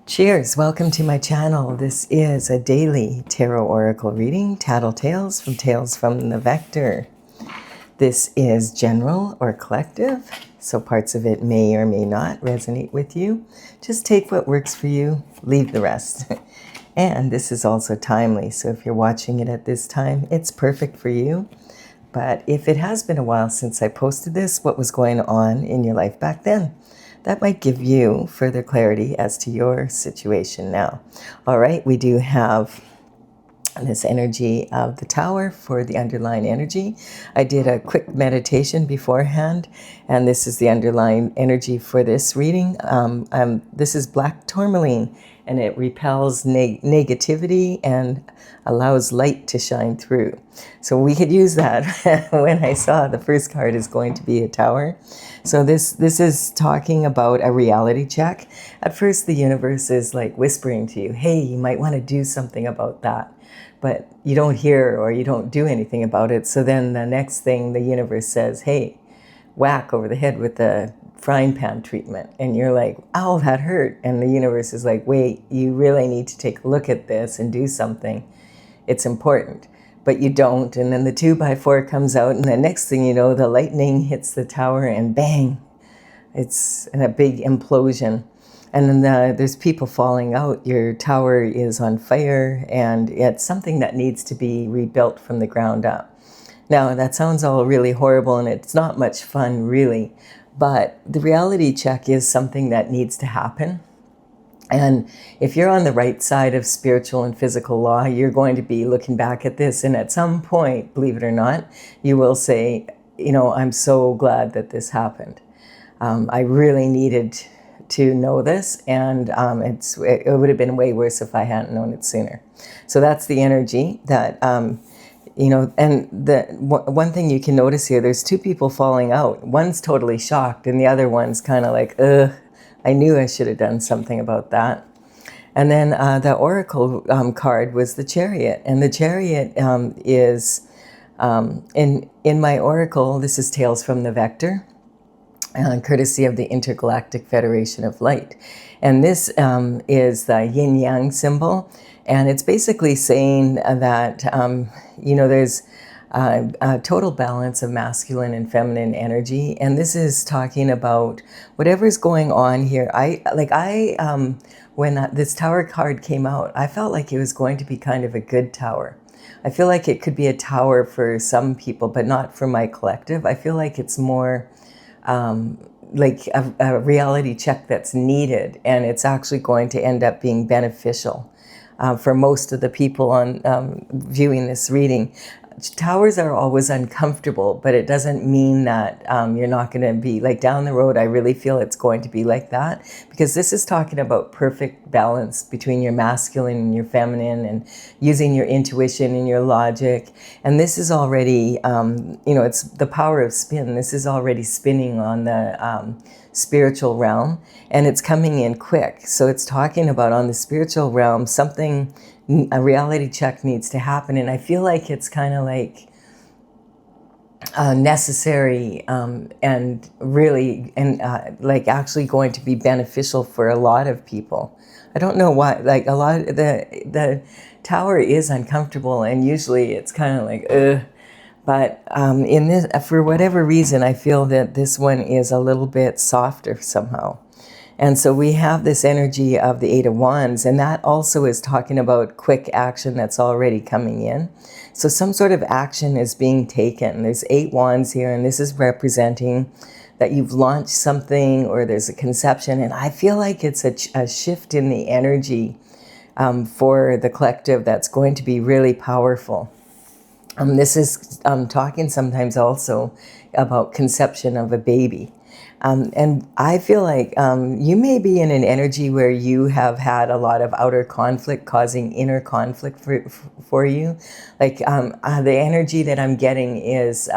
Cheers! Welcome to my channel. This is a daily tarot oracle reading, Tattle Tales from the Vector. This is general or collective, so parts of it may or may not resonate with you. Just take what works for you, leave the rest. And this is also timely, so if you're watching it at this time, it's perfect for you. But if it has been a while since I posted this, what was going on in your life back then? That might give you further clarity as to your situation now. All right, we do have this energy of the Tower for the underlying energy. I did a quick meditation beforehand, and this is the underlying energy for this reading. This is black tourmaline, and it repels negativity and allows light to shine through. So we could use that when I saw the first card is going to be a Tower. So this is talking about a reality check. At first, the universe is like whispering to you, hey, you might want to do something about that. But you don't hear or you don't do anything about it. So then the next thing the universe says, hey, whack over the head with the frying pan treatment. And you're like, ow, that hurt. And the universe is like, wait, you really need to take a look at this and do something. It's important. But you don't. And then the 2x4 comes out, and the next thing you know, the lightning hits the tower and bang, it's a big implosion. And then there's people falling out. Your tower is on fire, and it's something that needs to be rebuilt from the ground up. Now, that sounds all really horrible, and it's not much fun, really. But the reality check is something that needs to happen. And if you're on the right side of spiritual and physical law, you're going to be looking back at this. And at some point, believe it or not, you will say, you know, I'm so glad that this happened. I really needed to know this, and it would have been way worse if I hadn't known it sooner. So that's the energy that, you know, and the one thing you can notice here, there's two people falling out. One's totally shocked, and the other one's kind of like, ugh, I knew I should have done something about that. And then the oracle card was the Chariot, and the Chariot is, in my oracle, this is Tales from the Vector, courtesy of the Intergalactic Federation of Light. And this is the yin-yang symbol, and it's basically saying that, you know, there's a total balance of masculine and feminine energy, and this is talking about whatever's going on here. When this Tower card came out, I felt like it was going to be kind of a good tower. I feel like it could be a tower for some people, but not for my collective. I feel like it's more like a reality check that's needed, and it's actually going to end up being beneficial for most of the people on viewing this reading. Towers are always uncomfortable, but it doesn't mean that you're not going to be, like, down the road. I really feel it's going to be like that, because this is talking about perfect balance between your masculine and your feminine, and using your intuition and your logic. And this is already, you know, it's the power of spin. This is already spinning on the spiritual realm, and it's coming in quick. So it's talking about, on the spiritual realm, something, a reality check needs to happen. And I feel like it's kind of like necessary, and really, and like actually going to be beneficial for a lot of people. I don't know why, like, a lot of the tower is uncomfortable, and usually it's kind of like, ugh. But in this, for whatever reason, I feel that this one is a little bit softer somehow. And so we have this energy of the Eight of Wands, and that also is talking about quick action that's already coming in. So some sort of action is being taken. There's 8 wands here, and this is representing that you've launched something, or there's a conception. And I feel like it's a shift in the energy for the collective that's going to be really powerful. This is talking sometimes also about conception of a baby. And I feel like you may be in an energy where you have had a lot of outer conflict causing inner conflict for you. Like the energy that I'm getting is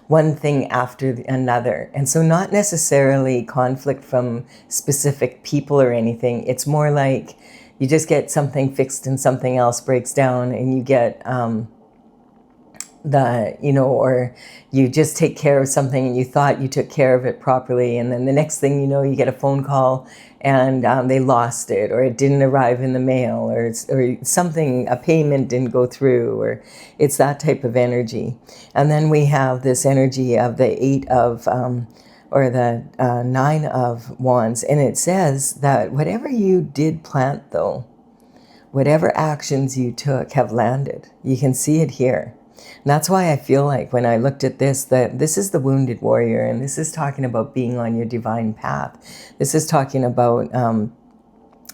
one thing after another. And so not necessarily conflict from specific people or anything. It's more like you just get something fixed and something else breaks down, and you get or you just take care of something and you thought you took care of it properly, and then the next thing you know, you get a phone call and they lost it, or it didn't arrive in the mail, or something, a payment didn't go through, or it's that type of energy. And then we have this energy of the Eight of, or the Nine of Wands, and it says that whatever you did plant, though, whatever actions you took have landed. You can see it here. And that's why I feel like when I looked at this, that this is the wounded warrior, and this is talking about being on your divine path. This is talking about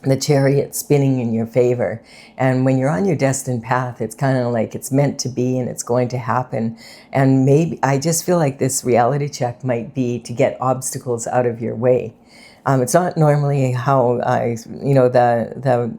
the chariot spinning in your favor. And when you're on your destined path, it's kind of like it's meant to be and it's going to happen. And maybe I just feel like this reality check might be to get obstacles out of your way. It's not normally how the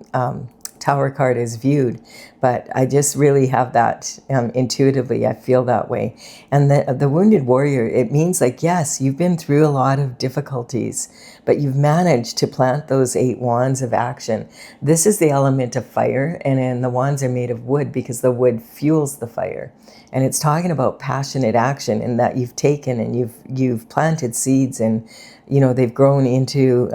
Tower card is viewed, but I just really have that intuitively. I feel that way. And the wounded warrior, it means like, yes, you've been through a lot of difficulties, but you've managed to plant those 8 wands of action. This is the element of fire, and then the wands are made of wood because the wood fuels the fire. And it's talking about passionate action, and that you've taken and you've planted seeds, and they've grown into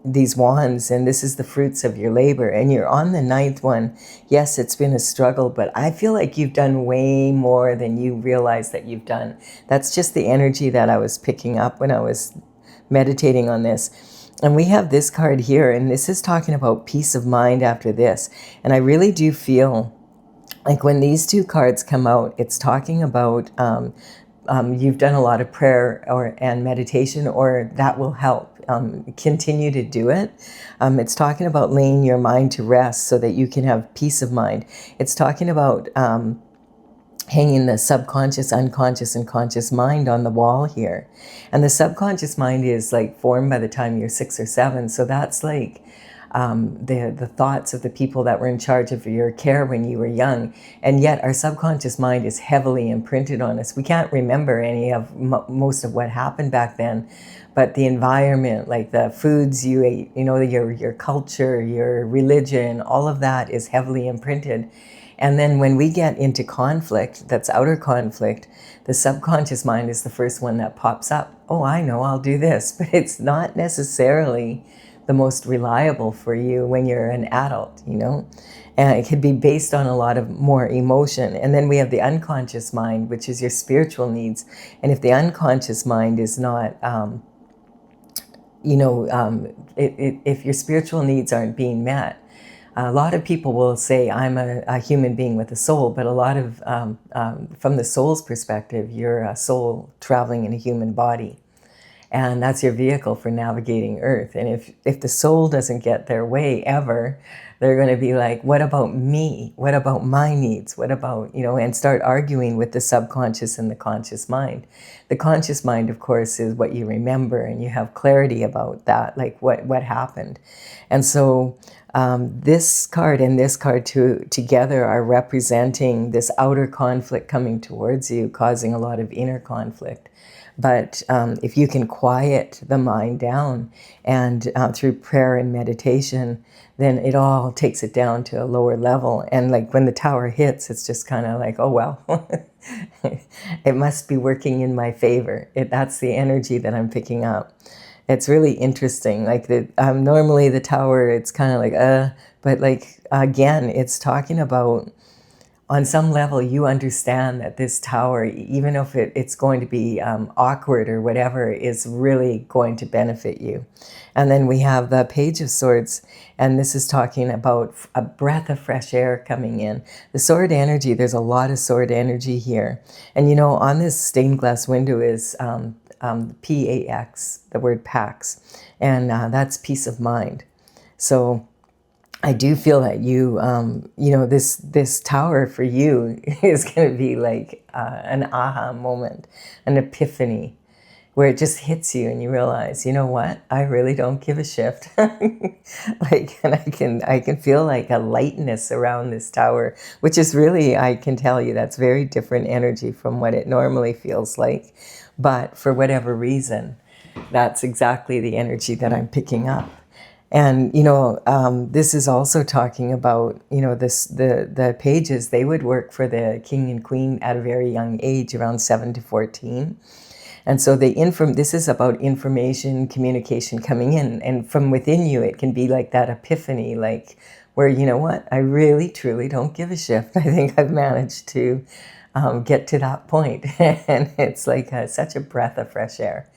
these wands, and this is the fruits of your labor. And you're on the 9th one. Yes, it's been a struggle, but I feel like you've done way more than you realize that you've done. That's just the energy that I was picking up when I was meditating on this. And we have this card here, and this is talking about peace of mind after this. And I really do feel like when these two cards come out, it's talking about you've done a lot of prayer and meditation, or that will help. Continue to do it. It's talking about laying your mind to rest so that you can have peace of mind. It's talking about hanging the subconscious, unconscious, and conscious mind on the wall here. And the subconscious mind is like formed by the time you're 6 or 7. So that's like the thoughts of the people that were in charge of your care when you were young. And yet our subconscious mind is heavily imprinted on us. We can't remember any of most of what happened back then, but the environment, like the foods you ate, your culture, your religion, all of that is heavily imprinted. And then when we get into conflict, that's outer conflict, the subconscious mind is the first one that pops up. Oh, I know, I'll do this. But it's not necessarily the most reliable for you when you're an adult, And it could be based on a lot of more emotion. And then we have the unconscious mind, which is your spiritual needs. And if the unconscious mind is not, if your spiritual needs aren't being met, a lot of people will say, I'm a human being with a soul, but a lot of, from the soul's perspective, you're a soul traveling in a human body. And that's your vehicle for navigating Earth. And if the soul doesn't get their way ever, they're going to be like, what about me? What about my needs? What about, and start arguing with the subconscious and the conscious mind. The conscious mind, of course, is what you remember, and you have clarity about that, like what happened. And so this card and this card together are representing this outer conflict coming towards you, causing a lot of inner conflict. But if you can quiet the mind down and through prayer and meditation, then it all takes it down to a lower level. And like when the tower hits, it's just kind of like, oh, well, it must be working in my favor. That's the energy that I'm picking up. It's really interesting. Like normally the tower, it's kind of like, but like, again, it's talking about, on some level, you understand that this tower, even if it's going to be awkward or whatever, is really going to benefit you. And then we have the Page of Swords, and this is talking about a breath of fresh air coming in. The sword energy, there's a lot of sword energy here. And on this stained glass window is PAX, the word Pax, and that's peace of mind. So I do feel that this tower for you is going to be like an aha moment, an epiphany, where it just hits you and you realize, you know what? I really don't give a shit. And I can feel like a lightness around this tower, which is really, I can tell you, that's very different energy from what it normally feels like. But for whatever reason, that's exactly the energy that I'm picking up. And, this is also talking about, the pages, they would work for the king and queen at a very young age, around 7 to 14. And so this is about information, communication coming in. And from within you, it can be like that epiphany, like where, you know what, I really, truly don't give a shit. I think I've managed to get to that point. And it's like such a breath of fresh air.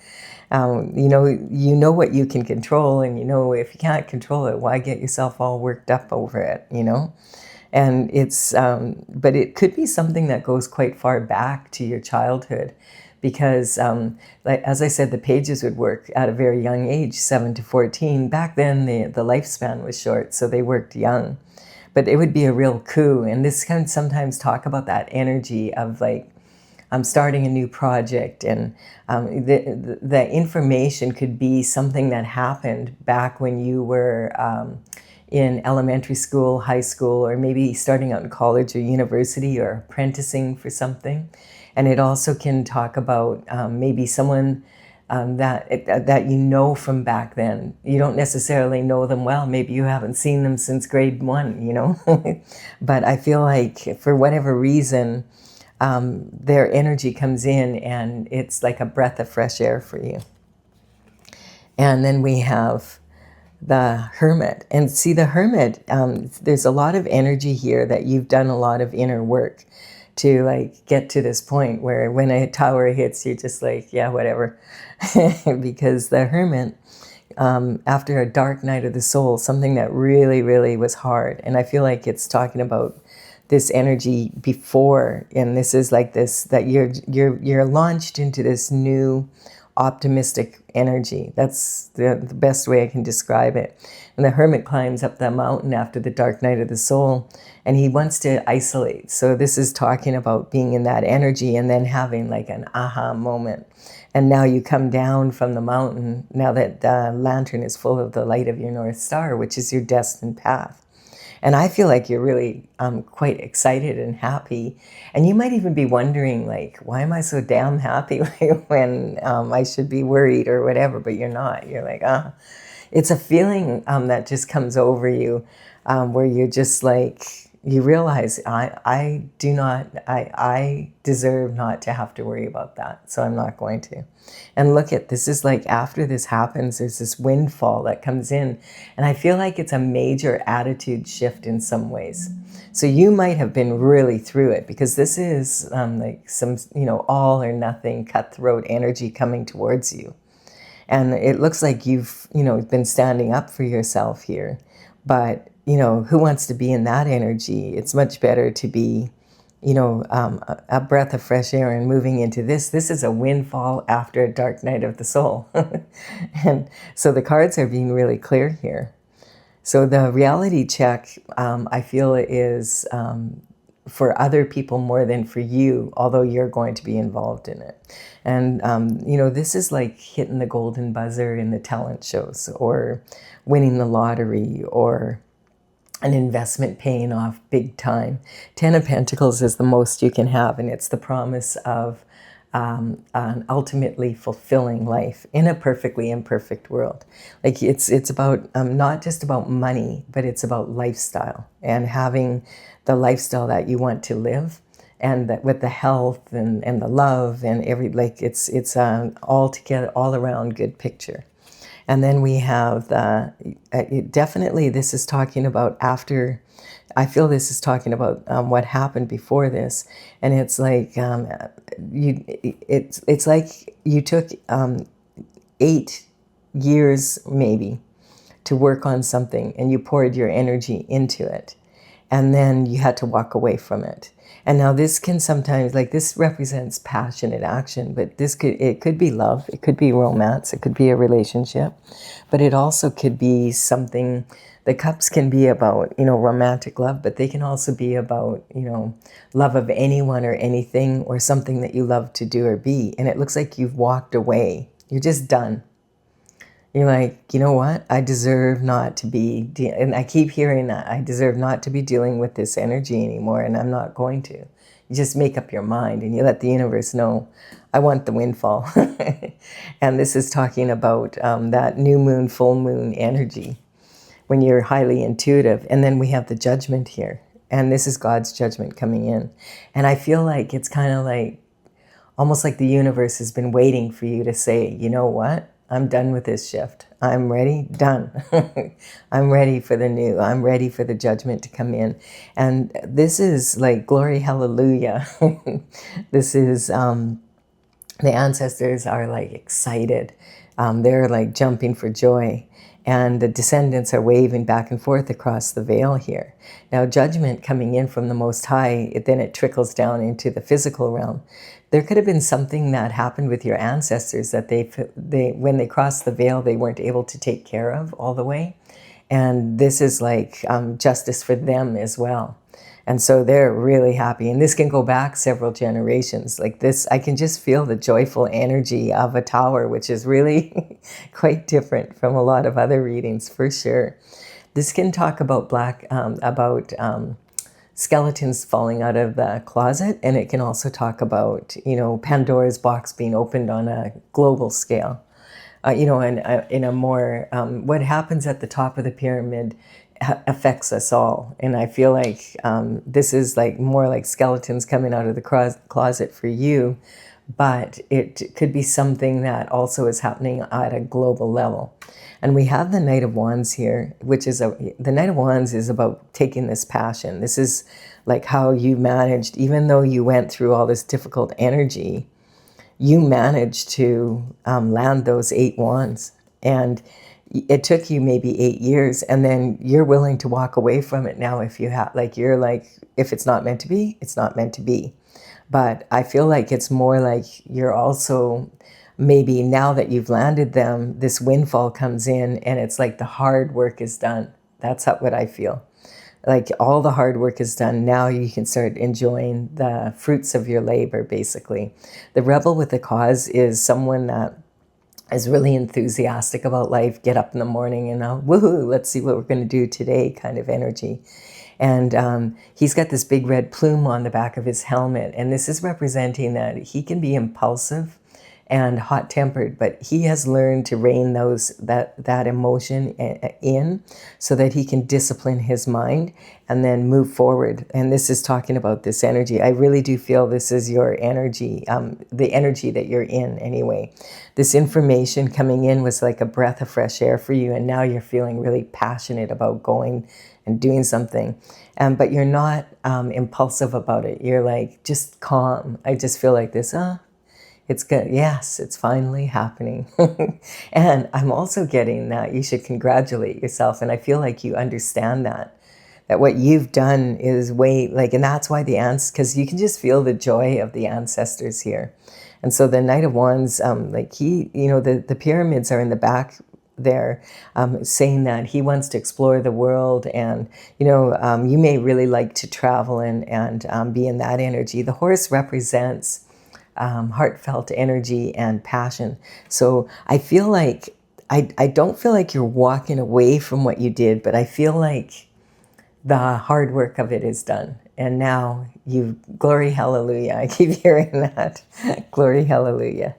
You know what you can control, and if you can't control it, why get yourself all worked up over it, And but it could be something that goes quite far back to your childhood, because, like, as I said, the pages would work at a very young age, 7 to 14. Back then, the lifespan was short, so they worked young. But it would be a real coup, and this can sometimes talk about that energy of like, I'm starting a new project, and the information could be something that happened back when you were in elementary school, high school, or maybe starting out in college or university or apprenticing for something. And it also can talk about maybe someone that you know from back then. You don't necessarily know them well. Maybe you haven't seen them since grade 1, But I feel like for whatever reason, their energy comes in and it's like a breath of fresh air for you. And then we have the Hermit. And see, the Hermit, there's a lot of energy here that you've done a lot of inner work to like get to this point where when a tower hits, you're just like, yeah, whatever. Because the Hermit, after a dark night of the soul, something that really, really was hard. And I feel like it's talking about this energy before, and this is like this, that you're launched into this new optimistic energy. That's the best way I can describe it. And the Hermit climbs up the mountain after the dark night of the soul, and he wants to isolate. So this is talking about being in that energy and then having like an aha moment. And now you come down from the mountain, now that the lantern is full of the light of your North Star, which is your destined path. And I feel like you're really quite excited and happy. And you might even be wondering, like, why am I so damn happy when I should be worried or whatever, but you're not. You're like, It's a feeling that just comes over you where you're just like, you realize I deserve not to have to worry about that, so I'm not going to. And look at this, is like after this happens, there's this windfall that comes in, and I feel like it's a major attitude shift in some ways. So you might have been really through it, because this is like some all or nothing cutthroat energy coming towards you. And it looks like you've, been standing up for yourself here. But, who wants to be in that energy? It's much better to be, a breath of fresh air and moving into this. This is a windfall after a dark night of the soul. And so the cards are being really clear here. So the reality check, I feel, is for other people more than for you, although you're going to be involved in it. And, this is like hitting the golden buzzer in the talent shows, or winning the lottery, or an investment paying off big time. 10 of Pentacles is the most you can have, and it's the promise of an ultimately fulfilling life in a perfectly imperfect world. Like it's about not just about money, but it's about lifestyle, and having the lifestyle that you want to live, and that with the health and the love and it's altogether all around good picture. And then we have definitely this is talking about after. I feel this is talking about what happened before this, and it's like it's like you took 8 years maybe to work on something, and you poured your energy into it, and then you had to walk away from it. And now this can sometimes, like, this represents passionate action, but it could be love, it could be romance, it could be a relationship, but it also could be something. The cups can be about, romantic love, but they can also be about, love of anyone or anything, or something that you love to do or be. And it looks like you've walked away. You're just done. You're like, you know what? I deserve not to be, and I keep hearing that, I deserve not to be dealing with this energy anymore, and I'm not going to. You just make up your mind, and you let the universe know, I want the windfall. And this is talking about that new moon, full moon energy. when you're highly intuitive. And then we have the judgment here. And this is God's judgment coming in. And I feel like it's kind of like, almost like the universe has been waiting for you to say, you know what? I'm done with this shift. I'm ready, done. I'm ready for the new. I'm ready for the judgment to come in. And this is like, glory, hallelujah. This is, the ancestors are like excited. They're like jumping for joy. And the descendants are waving back and forth across the veil here. Now, judgment coming in from the Most High, then it trickles down into the physical realm. There could have been something that happened with your ancestors that when they crossed the veil, they weren't able to take care of all the way. And this is like justice for them as well. And so they're really happy. And this can go back several generations. Like this, I can just feel the joyful energy of a tower, which is really quite different from a lot of other readings, for sure. This can talk about skeletons falling out of the closet, and it can also talk about, Pandora's box being opened on a global scale. In a more, what happens at the top of the pyramid affects us all. And I feel like this is like more like skeletons coming out of the closet for you, but it could be something that also is happening at a global level. And we have the Knight of Wands here, which is the Knight of Wands is about taking this passion. This is like how you managed, even though you went through all this difficult energy, you managed to land those 8 wands. And it took you maybe 8 years, and then you're willing to walk away from it now if you have, like, you're like, if it's not meant to be, it's not meant to be. But I feel like it's more like you're also, maybe now that you've landed them, this windfall comes in and it's like the hard work is done. That's what I feel. Like all the hard work is done. Now you can start enjoying the fruits of your labor, basically. The rebel with a cause is someone that is really enthusiastic about life, get up in the morning and woohoo, let's see what we're going to do today kind of energy. And he's got this big red plume on the back of his helmet. And this is representing that he can be impulsive and hot-tempered, but he has learned to rein that emotion in so that he can discipline his mind and then move forward. And this is talking about this energy. I really do feel this is your energy, the energy that you're in anyway. This information coming in was like a breath of fresh air for you, and now you're feeling really passionate about going and doing something. But you're not impulsive about it. You're like just calm. I just feel like this, it's good. Yes, it's finally happening. And I'm also getting that you should congratulate yourself. And I feel like you understand that what you've done is and that's why because you can just feel the joy of the ancestors here. And so the Knight of Wands, the pyramids are in the back there, saying that he wants to explore the world. And, you may really like to travel and be in that energy. The horse represents heartfelt energy and passion. So I feel like, I don't feel like you're walking away from what you did, but I feel like the hard work of it is done. And now glory, hallelujah. I keep hearing that. Glory, hallelujah.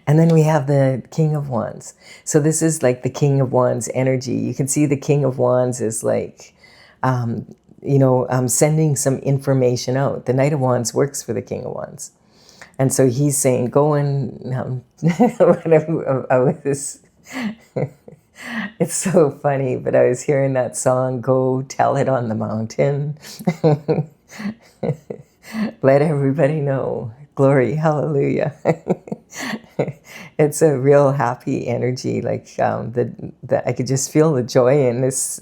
And then we have the King of Wands. So this is like the King of Wands energy. You can see the King of Wands is like, sending some information out. The Knight of Wands works for the King of Wands. And so he's saying, go and, with this, it's so funny, but I was hearing that song, Go Tell It on the Mountain. Let everybody know. Glory, hallelujah. It's a real happy energy. Like I could just feel the joy in this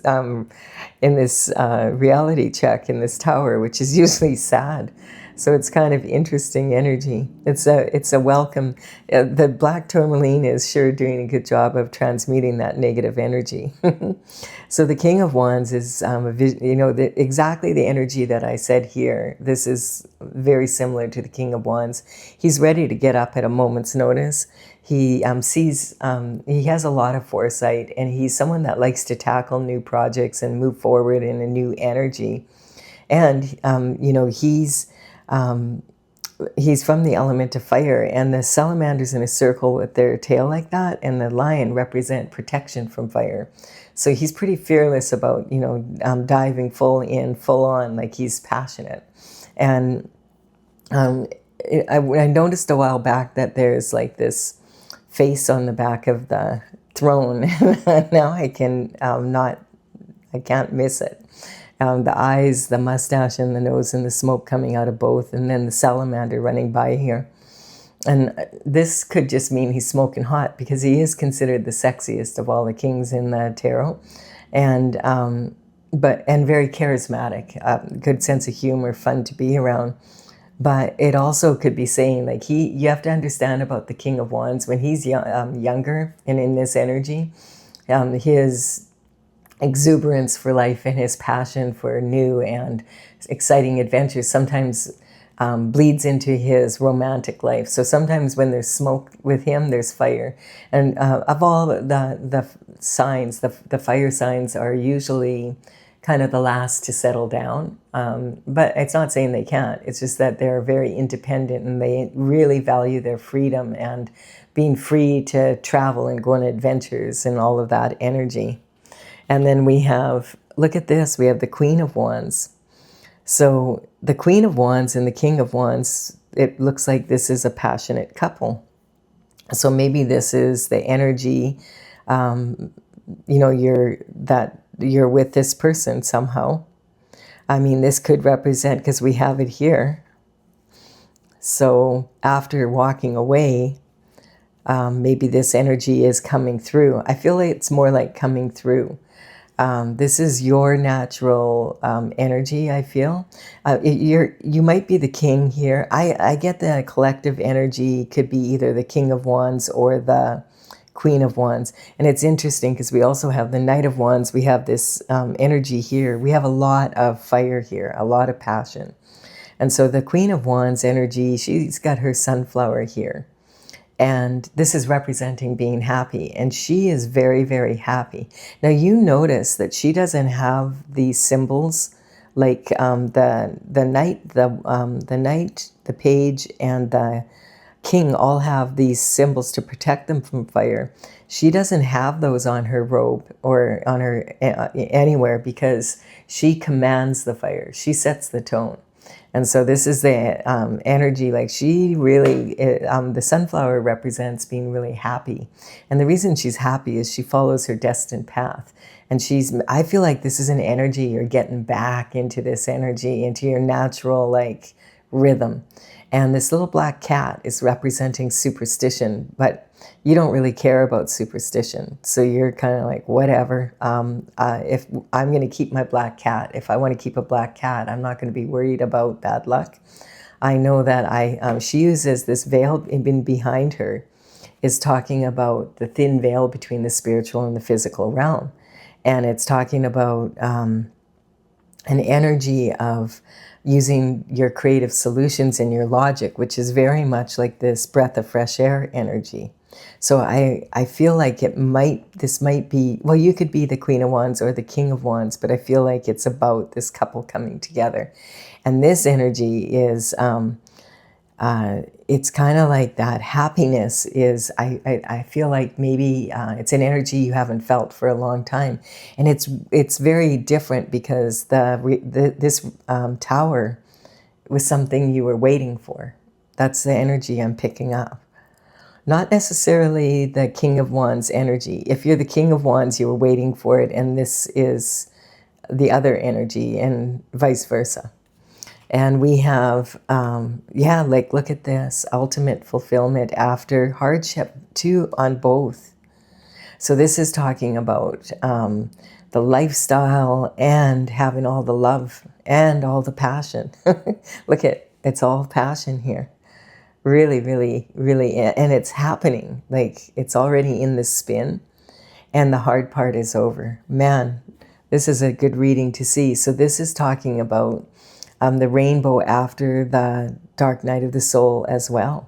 reality check in this tower, which is usually sad. So it's kind of interesting energy. It's a welcome. The black tourmaline is sure doing a good job of transmuting that negative energy. So the King of Wands is, exactly the energy that I said here. This is very similar to the King of Wands. He's ready to get up at a moment's notice. He sees, he has a lot of foresight, and he's someone that likes to tackle new projects and move forward in a new energy. And, he's from the element of fire, and the salamanders in a circle with their tail like that, and the lion represent protection from fire. So he's pretty fearless about, diving full in, full on, like he's passionate. And I noticed a while back that there's like this face on the back of the throne. Now I can't miss it. The eyes, the mustache, and the nose, and the smoke coming out of both, and then the salamander running by here. And this could just mean he's smoking hot, because he is considered the sexiest of all the kings in the tarot, and very charismatic, good sense of humor, fun to be around. But it also could be saying, like, you have to understand about the King of Wands, when he's younger and in this energy, his exuberance for life and his passion for new and exciting adventures sometimes bleeds into his romantic life. So sometimes when there's smoke with him, there's fire. And of all the signs, the fire signs are usually kind of the last to settle down. But it's not saying they can't. It's just that they're very independent and they really value their freedom and being free to travel and go on adventures and all of that energy. And then we have, look at this, we have the Queen of Wands. So the Queen of Wands and the King of Wands, it looks like this is a passionate couple. So maybe this is the energy, you're with this person somehow. I mean, this could represent, because we have it here. So after walking away, maybe this energy is coming through. I feel like it's more like coming through. This is your natural energy, I feel. You might be the king here. I get the collective energy could be either the King of Wands or the Queen of Wands. And it's interesting because we also have the Knight of Wands. We have this energy here. We have a lot of fire here, a lot of passion. And so the Queen of Wands energy, she's got her sunflower here. And this is representing being happy. And she is very, very happy. Now you notice that she doesn't have these symbols like the knight, the page, and the king all have these symbols to protect them from fire. She doesn't have those on her robe or on her anywhere, because she commands the fire. She sets the tone. And so this is the energy, like she really, the sunflower represents being really happy. And the reason she's happy is she follows her destined path. And I feel like this is an energy, you're getting back into this energy, into your natural like rhythm. And this little black cat is representing superstition, but you don't really care about superstition. So you're kind of like, whatever. If I'm going to keep my black cat, if I want to keep a black cat, I'm not going to be worried about bad luck. I know that she uses this veil behind her, is talking about the thin veil between the spiritual and the physical realm. And it's talking about an energy of using your creative solutions and your logic, which is very much like this breath of fresh air energy. So I feel like this might be, well, you could be the Queen of Wands or the King of Wands, but I feel like it's about this couple coming together. And this energy is, it's kind of like that happiness is, I feel like maybe it's an energy you haven't felt for a long time. And it's very different because this tower was something you were waiting for. That's the energy I'm picking up. Not necessarily the King of Wands energy. If you're the King of Wands, you were waiting for it, and this is the other energy, and vice versa. And we have, like, look at this, ultimate fulfillment after hardship, too, on both. So this is talking about the lifestyle and having all the love and all the passion. Look it's all passion here. Really, really, really, and it's happening. Like, it's already in the spin, and the hard part is over. Man, this is a good reading to see. So this is talking about the rainbow after the dark night of the soul as well.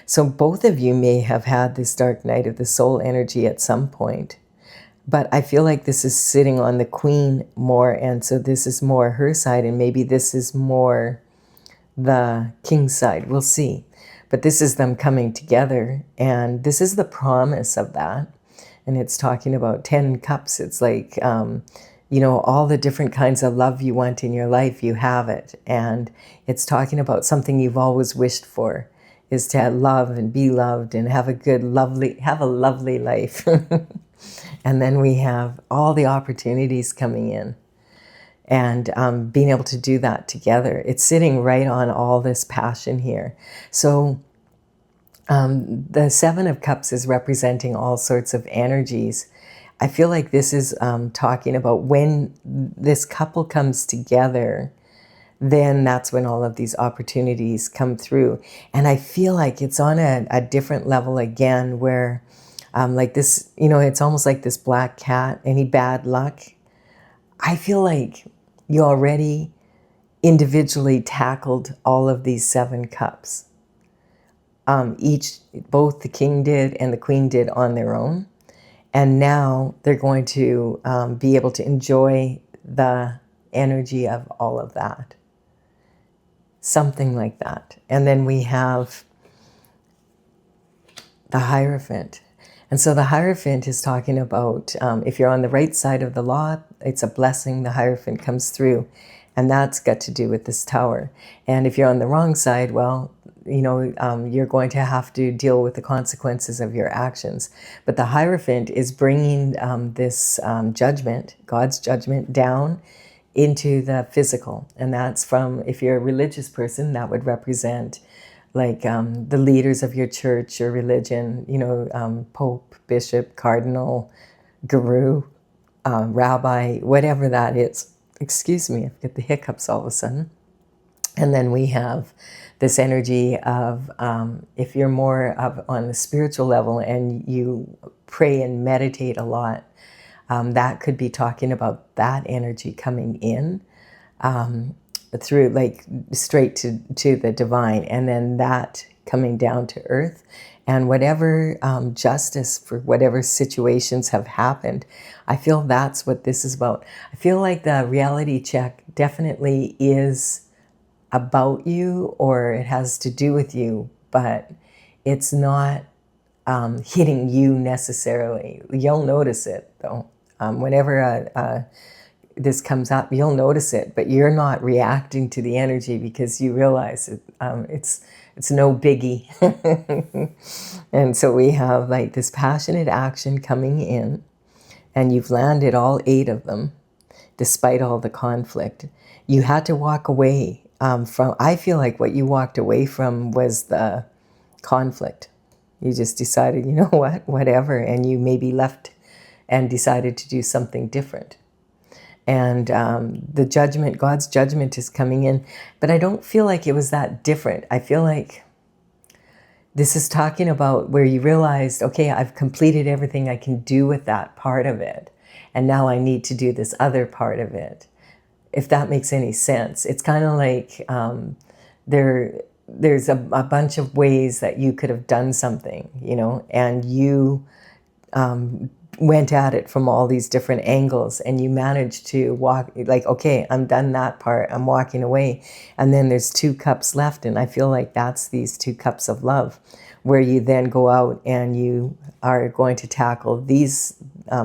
So both of you may have had this dark night of the soul energy at some point, but I feel like this is sitting on the Queen more, and so this is more her side, and maybe this is more the King's side. We'll see. But this is them coming together, and this is the promise of that. And it's talking about 10 cups. It's like, you know, all the different kinds of love you want in your life, you have it. And it's talking about something you've always wished for, is to love and be loved and have a good, have a lovely life. And then we have all the opportunities coming in, and being able to do that together. It's sitting right on all this passion here. So the Seven of Cups is representing all sorts of energies. I feel like this is talking about when this couple comes together, then that's when all of these opportunities come through. And I feel like it's on a different level again, where like this, you know, it's almost like this black cat, any bad luck. I feel like you already individually tackled all of these 7 cups. Both the king did and the queen did on their own. And now they're going to be able to enjoy the energy of all of that. Something like that. And then we have the Hierophant. And so the Hierophant is talking about if you're on the right side of the law, it's a blessing. The Hierophant comes through. And that's got to do with this Tower. And if you're on the wrong side, well, you know, you're going to have to deal with the consequences of your actions. But the Hierophant is bringing this judgment, God's judgment, down into the physical. And that's from, if you're a religious person, that would represent like the leaders of your church or religion, you know, Pope, Bishop, Cardinal, Guru, Rabbi, whatever that is. Excuse me, I've got the hiccups all of a sudden. And then we have this energy of, if you're more of on the spiritual level and you pray and meditate a lot, that could be talking about that energy coming in through, like, straight to the divine, and then that coming down to earth. And whatever justice for whatever situations have happened, I feel that's what this is about. I feel like the reality check definitely is about you, or it has to do with you, but it's not hitting you necessarily. You'll notice it though. Whenever this comes up, you'll notice it, but you're not reacting to the energy because you realize it's no biggie. And so we have like this passionate action coming in, and you've landed all 8 of them despite all the conflict. You had to walk away from, I feel like what you walked away from was the conflict. You just decided, you know what, whatever, and you maybe left and decided to do something different. And the judgment, God's judgment is coming in, but I don't feel like it was that different. I feel like this is talking about where you realized, okay, I've completed everything I can do with that part of it, and now I need to do this other part of it. If that makes any sense. It's kind of like there's a bunch of ways that you could have done something, you know, and you went at it from all these different angles, and you managed to walk, like, okay, I'm done that part, I'm walking away. And then there's 2 cups left, and I feel like that's these 2 cups of love, where you then go out and you are going to tackle these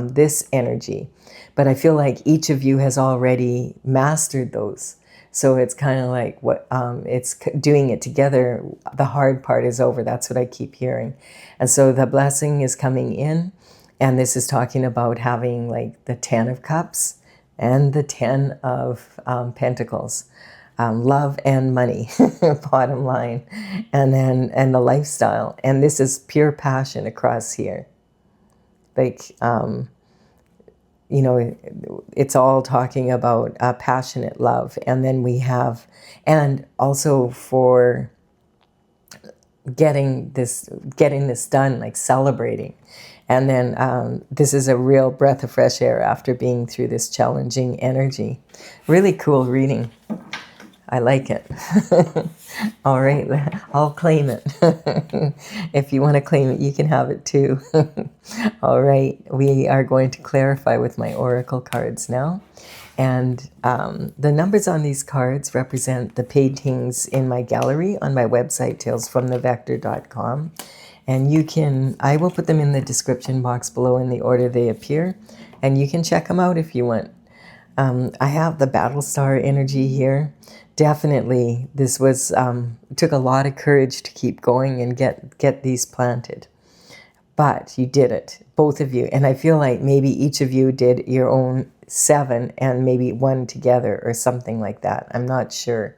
this energy. But I feel like each of you has already mastered those. So it's kind of like what it's doing it together. The hard part is over. That's what I keep hearing. And so the blessing is coming in. And this is talking about having like the 10 of cups and the 10 of pentacles. Love and money, bottom line. And the lifestyle. And this is pure passion across here. Like, you know, it's all talking about passionate love. And then we have, and also for getting this done, like celebrating. And then this is a real breath of fresh air after being through this challenging energy. Really cool reading. I like it. All right, I'll claim it. If you want to claim it, you can have it too. All right, we are going to clarify with my oracle cards now. And the numbers on these cards represent the paintings in my gallery on my website, talesfromthevector.com. And you can, I will put them in the description box below in the order they appear, and you can check them out if you want. I have the battle star energy here. Definitely, this was, it took a lot of courage to keep going and get these planted. But you did it, both of you. And I feel like maybe each of you did your own 7 and maybe one together or something like that. I'm not sure.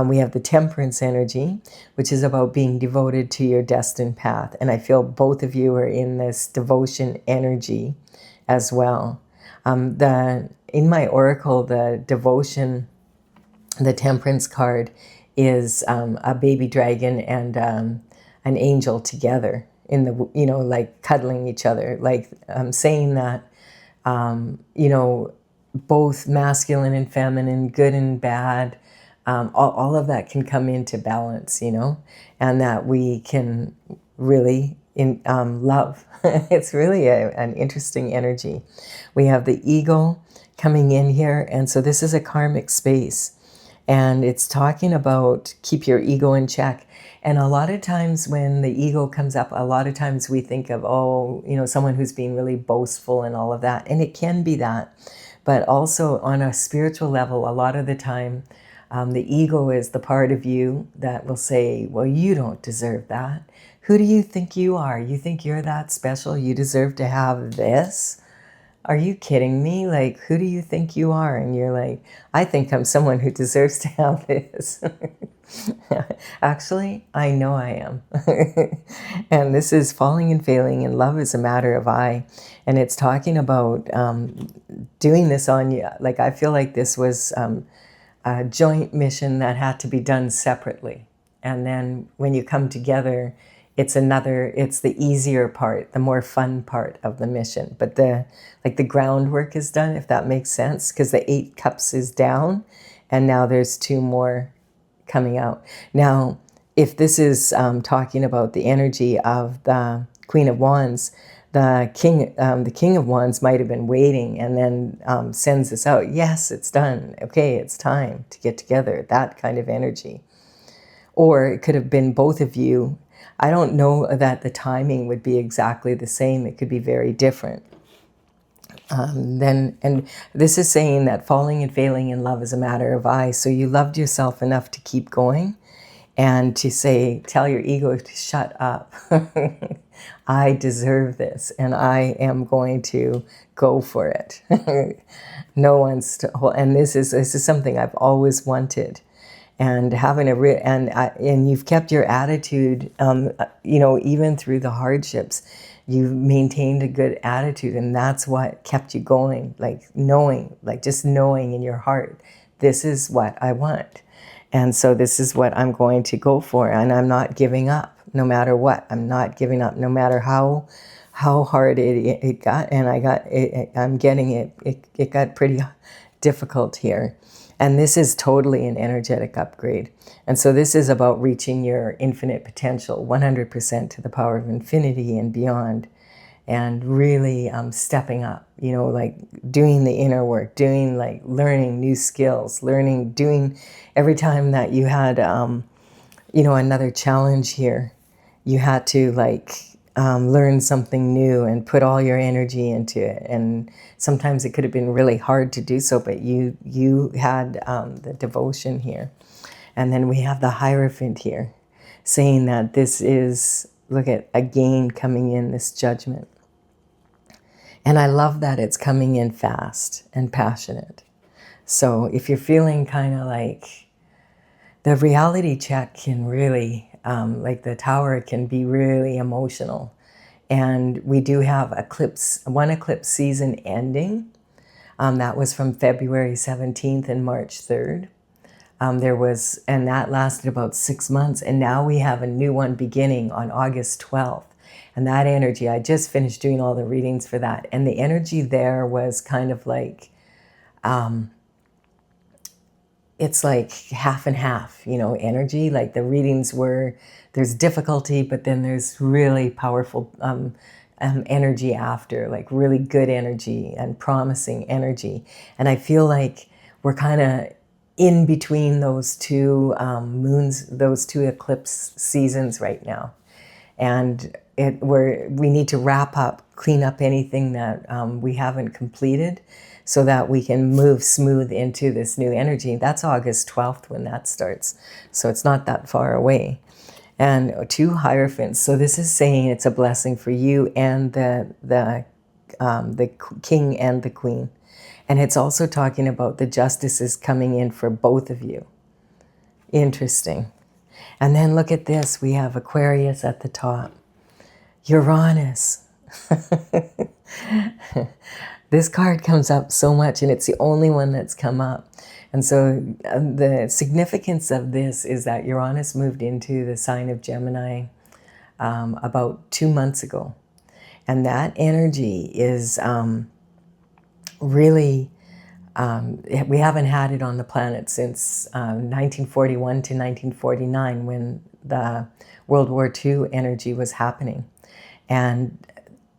We have the temperance energy, which is about being devoted to your destined path. And I feel both of you are in this devotion energy as well. In my oracle, the devotion, the temperance card is a baby dragon and an angel together in the, like cuddling each other, like saying that, both masculine and feminine, good and bad, all of that can come into balance, and that we can really love. It's really an interesting energy. We have the ego coming in here, and so this is a karmic space. And it's talking about keep your ego in check. And a lot of times when the ego comes up, a lot of times we think of, someone who's being really boastful and all of that. And it can be that. But also on a spiritual level, a lot of the time, the ego is the part of you that will say, well, you don't deserve that. Who do you think you are? You think you're that special? You deserve to have this? Are you kidding me? Like, who do you think you are? And you're like, I think I'm someone who deserves to have this. Actually, I know I am. And this is falling and failing, and love is a matter of I. And it's talking about doing this on you. Like, I feel like this was a joint mission that had to be done separately. And then when you come together, it's the easier part, the more fun part of the mission. But the groundwork is done, if that makes sense, because the 8 cups is down, and now there's 2 more coming out. Now, if this is talking about the energy of the Queen of Wands, the King of Wands might have been waiting and then sends this out. Yes, it's done. Okay, it's time to get together. That kind of energy. Or it could have been both of you. I don't know that the timing would be exactly the same. It could be very different. And this is saying that falling and failing in love is a matter of I. So you loved yourself enough to keep going and to tell your ego to shut up. I deserve this and I am going to go for it. No one's and this is something I've always wanted. And having and you've kept your attitude, even through the hardships, you've maintained a good attitude, and that's what kept you going. Just knowing in your heart, this is what I want, and so this is what I'm going to go for, and I'm not giving up, no matter what. I'm not giving up, no matter how hard it got, and I'm getting it. It got pretty difficult here. And this is totally an energetic upgrade. And so this is about reaching your infinite potential, 100% to the power of infinity and beyond. And really stepping up, doing the inner work, learning new skills, doing every time that you had, another challenge here, you had to learn something new and put all your energy into it. And sometimes it could have been really hard to do so, but you had the devotion here. And then we have the Hierophant here, saying that this is, look at, again coming in, this judgment. And I love that it's coming in fast and passionate. So if you're feeling kind of like the reality check can really, the Tower can be really emotional. And we do have one eclipse season ending. That was from February 17th and March 3rd. And that lasted about 6 months. And now we have a new one beginning on August 12th. And that energy, I just finished doing all the readings for that. And the energy there was kind of like, it's like half and half, energy. Like the readings there's difficulty, but then there's really powerful energy after, like really good energy and promising energy. And I feel like we're kind of in between those two moons, those two eclipse seasons right now. And we need to wrap up, clean up anything that we haven't completed so that we can move smooth into this new energy. That's August 12th when that starts. So it's not that far away. And 2 Hierophants. So this is saying it's a blessing for you and the king and the queen. And it's also talking about the justices coming in for both of you. Interesting. And then look at this. We have Aquarius at the top. Uranus. This card comes up so much, and it's the only one that's come up. And so the significance of this is that Uranus moved into the sign of Gemini about 2 months ago. And that energy is really, we haven't had it on the planet since 1941 to 1949 when the World War II energy was happening. And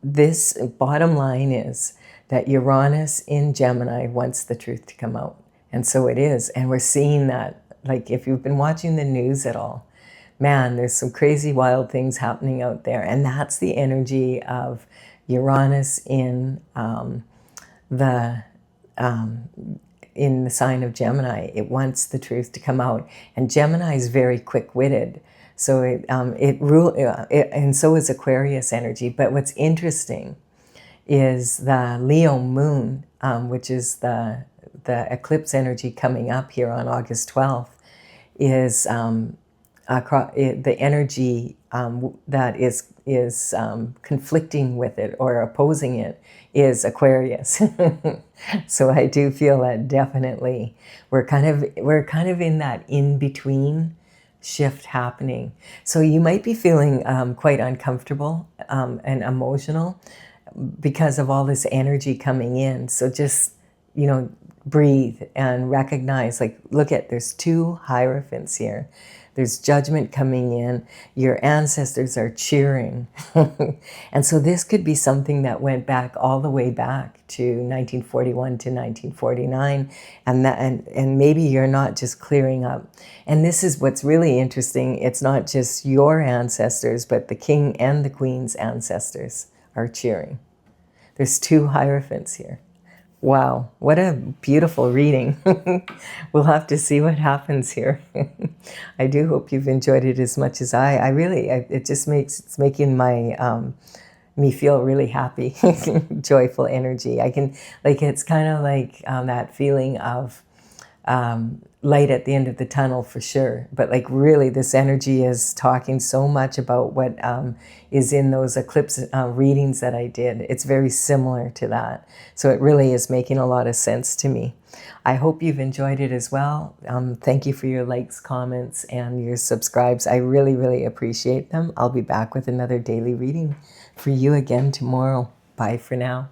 this bottom line is that Uranus in Gemini wants the truth to come out. And so it is. And we're seeing that, like if you've been watching the news at all, man, there's some crazy wild things happening out there. And that's the energy of Uranus in the sign of Gemini. It wants the truth to come out. And Gemini is very quick-witted. So and so is Aquarius energy. But what's interesting is the Leo moon, which is the eclipse energy coming up here on August 12th, is the energy that is conflicting with it or opposing it is Aquarius. So I do feel that definitely we're kind of in that in-between shift happening. So you might be feeling quite uncomfortable and emotional because of all this energy coming in. So just, breathe and recognize, like, there's 2 Hierophants here. There's judgment coming in. Your ancestors are cheering. And so this could be something that went back all the way back to 1941 to 1949. And maybe you're not just clearing up. And this is what's really interesting. It's not just your ancestors, but the king and the queen's ancestors are cheering. There's 2 Hierophants here. Wow, what a beautiful reading. We'll have to see what happens here. I do hope you've enjoyed it as much as I really, it's making me feel really happy, joyful energy. It's kind of like that feeling of light at the end of the tunnel for sure. But really this energy is talking so much about what is in those eclipse readings that I did. It's very similar to that. So it really is making a lot of sense to me. I hope you've enjoyed it as well. Thank you for your likes, comments, and your subscribes. I really, really appreciate them. I'll be back with another daily reading for you again tomorrow. Bye for now.